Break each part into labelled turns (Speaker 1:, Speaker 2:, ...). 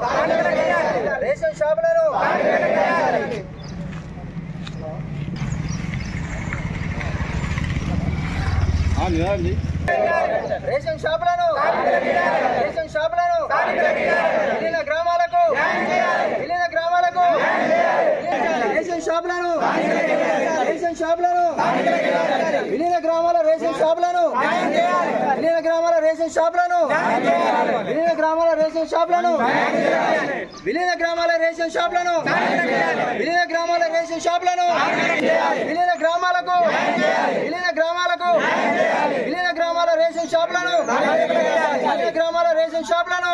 Speaker 1: Ration షాపులను ration షాపులను విలీన గ్రామాలకు ration షాపులను విలీన గ్రామాల రేషన్ షాపులను విలీన గ్రామాల రేషన్ షాపులను విలీన గ్రామాల రేషన్ షాపులను విలీన గ్రామాల రేషన్ షాపులను విలీన గ్రామాల రేషన్ షాపులను విలీన గ్రామాలకు విలీన గ్రామాలకు విలీన గ్రామాల రేషన్ షాపులను విలీన గ్రామాల రేషన్ షాపులను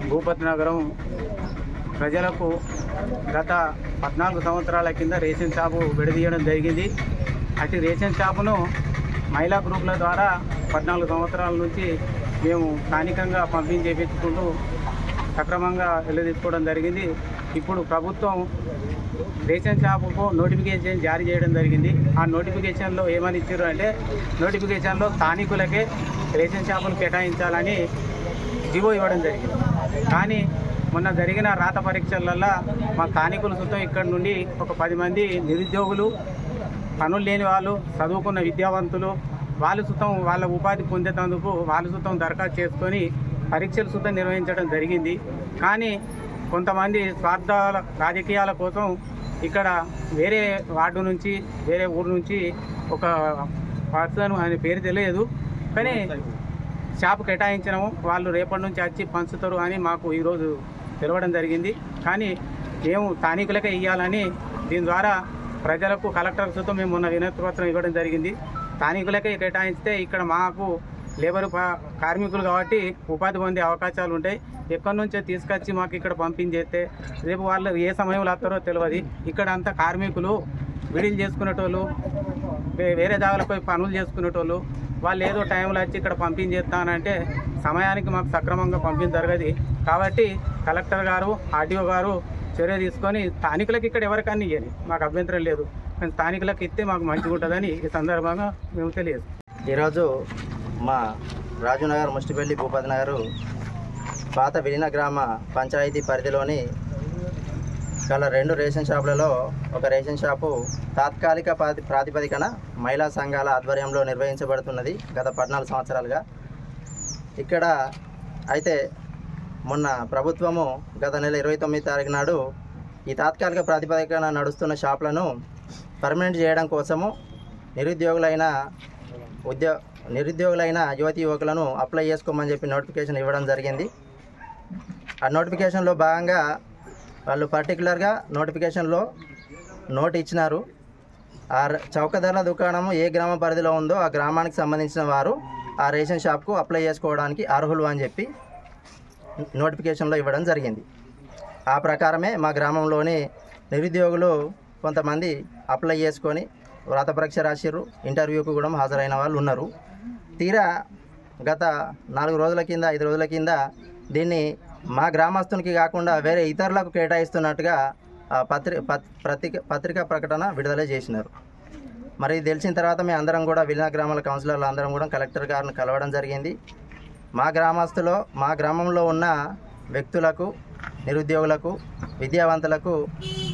Speaker 2: భూపతి నగరం ప్రజలకు గత 14 సంవత్సరాల కింద రేషన్ షాపు విడదీయడం జరిగింది. అటు రేషన్ షాపును మహిళా గ్రూపుల ద్వారా 14 సంవత్సరాల నుంచి మేము స్థానికంగా పంపిణీ చేయించుకుంటూ సక్రమంగా వెళ్ళదీసుకోవడం జరిగింది. ఇప్పుడు ప్రభుత్వం రేషన్ షాపుకు నోటిఫికేషన్ జారీ చేయడం జరిగింది. ఆ నోటిఫికేషన్లో ఏమని ఇచ్చారు అంటే, నోటిఫికేషన్లో స్థానికులకే రేషన్ షాపులు కేటాయించాలని జీవో ఇవ్వడం జరిగింది. కానీ మొన్న జరిగిన రాత పరీక్షలలో మా స్థానికులు సుతం ఇక్కడ నుండి ఒక 10 మంది నిరుద్యోగులు, పనులు లేని వాళ్ళు, చదువుకున్న విద్యావంతులు వాళ్ళు సుతం వాళ్ళ ఉపాధి పొందేందుకు వాళ్ళు సుతం దరఖాస్తు చేసుకొని పరీక్షలు సుతం నిర్వహించడం జరిగింది. కానీ కొంతమంది స్వార్థ రాజకీయాల కోసం ఇక్కడ వేరే వార్డు నుంచి వేరే ఊరు నుంచి ఒక పర్సన్ ఆయన పేరు తెలియదు కానీ షాపు కేటాయించడము వాళ్ళు రేపటి నుంచి వచ్చి పంచుతారు అని మాకు ఈరోజు తెలవడం జరిగింది. కానీ మేము స్థానికులకే ఇవ్వాలని దీని ద్వారా ప్రజలకు కలెక్టర్ సుతం మేము మొన్న వినతిపత్రం ఇవ్వడం జరిగింది. స్థానికులకే కేటాయిస్తే ఇక్కడ మాకు లేబర్ కార్మికులు కాబట్టి ఉపాధి పొందే అవకాశాలు ఉంటాయి. ఎక్కడి నుంచో తీసుకొచ్చి మాకు ఇక్కడ పంపించేస్తే రేపు వాళ్ళు ఏ సమయంలో వస్తారో తెలియదు. ఇక్కడ అంతా కార్మికులు విడిలు చేసుకునేటోళ్ళు, వేరే జాగాలకు పోయి పనులు చేసుకునేటోళ్ళు, వాళ్ళు ఏదో టైంలో వచ్చి ఇక్కడ పంపించేస్తానంటే సమయానికి మాకు సక్రమంగా జరగదు. కాబట్టి కలెక్టర్ గారు, ఆర్టీఓ గారు చర్య తీసుకొని స్థానికులకు ఇక్కడ ఎవరికన్నా ఇవ్వని మాకు అభ్యంతరం లేదు, కానీ స్థానికులకు ఇస్తే మాకు మంచిగా ఉంటుందని ఈ సందర్భంగా మేము తెలియదు.
Speaker 1: ఈరోజు మా రాజునగర్, ముష్టిపల్లి, భూపతి నగర్ పాత విలీన గ్రామ పంచాయతీ పరిధిలోని గల 2 రేషన్ షాపులలో ఒక రేషన్ షాపు తాత్కాలిక ప్రాతిపదికన మహిళా సంఘాల ఆధ్వర్యంలో నిర్వహించబడుతున్నది గత 14 సంవత్సరాలుగా. ఇక్కడ అయితే మొన్న ప్రభుత్వము గత నెల 29 తారీఖు నాడు ఈ తాత్కాలిక ప్రాతిపదికన నడుస్తున్న షాపులను పర్మనెంట్ చేయడం కోసము నిరుద్యోగులైన యువతి యువకులను అప్లై చేసుకోమని చెప్పి నోటిఫికేషన్ ఇవ్వడం జరిగింది. ఆ నోటిఫికేషన్లో భాగంగా వాళ్ళు పర్టికులర్గా నోటిఫికేషన్లో నోట్ ఇచ్చినారు. ఆ చౌకధరల దుకాణము ఏ గ్రామ పరిధిలో ఉందో ఆ గ్రామానికి సంబంధించిన వారు ఆ రేషన్ షాప్కు అప్లై చేసుకోవడానికి అర్హులు అని చెప్పి నోటిఫికేషన్లో ఇవ్వడం జరిగింది. ఆ ప్రకారమే మా గ్రామంలోని నిరుద్యోగులు కొంతమంది అప్లై చేసుకొని వ్రాత పరీక్ష రాసిర్రు, ఇంటర్వ్యూకు కూడా హాజరైన వాళ్ళు ఉన్నారు. తీరా గత 4 రోజుల కింద 5 రోజుల కింద దీన్ని మా గ్రామస్తునికి కాకుండా వేరే ఇతరులకు కేటాయిస్తున్నట్టుగా పత్రికా ప్రకటన విడుదల చేసినారు. మరి తెలిసిన తర్వాత మేము అందరం కూడా విలీన గ్రామాల కౌన్సిలర్లు అందరం కూడా కలెక్టర్ గారిని కలవడం జరిగింది. మా గ్రామంలో ఉన్న వ్యక్తులకు, నిరుద్యోగులకు, విద్యావంతులకు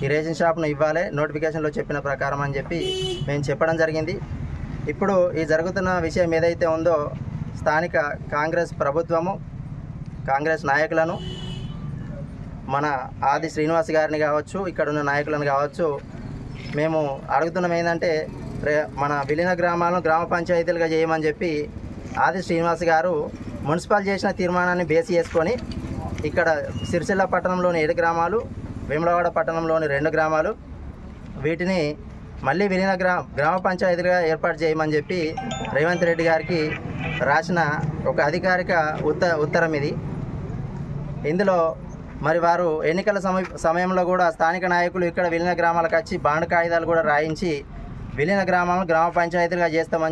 Speaker 1: ఈ రేషన్ షాప్ను ఇవ్వాలి నోటిఫికేషన్లో చెప్పిన ప్రకారం అని చెప్పి మేము చెప్పడం జరిగింది. ఇప్పుడు ఈ జరుగుతున్న విషయం ఏదైతే ఉందో స్థానిక కాంగ్రెస్ ప్రభుత్వము, కాంగ్రెస్ నాయకులను, మన ఆది శ్రీనివాస్ గారిని కావచ్చు, ఇక్కడ ఉన్న నాయకులను కావచ్చు, మేము అడుగుతున్నాం ఏంటంటే మన విలీన గ్రామాలను గ్రామ పంచాయతీలుగా చేయమని చెప్పి ఆది శ్రీనివాస్ గారు మున్సిపల్ చేసిన తీర్మానాన్ని బేస్ చేసుకొని ఇక్కడ సిరిసిల్ల పట్టణంలోని 7 గ్రామాలు, వేములవాడ పట్టణంలోని 2 గ్రామాలు, వీటిని మళ్ళీ విలీన గ్రామ పంచాయతీలుగా ఏర్పాటు చేయమని చెప్పి రేవంత్ రెడ్డి గారికి రాసిన ఒక అధికారిక ఉత్తరం ఇది. ఇందులో మరి వారు ఎన్నికల సమయంలో కూడా స్థానిక నాయకులు ఇక్కడ విలీన గ్రామాలకు వచ్చి బాండ్ కాగితాలు కూడా రాయించి విలీన గ్రామాలను గ్రామ పంచాయతీలుగా చేస్తామని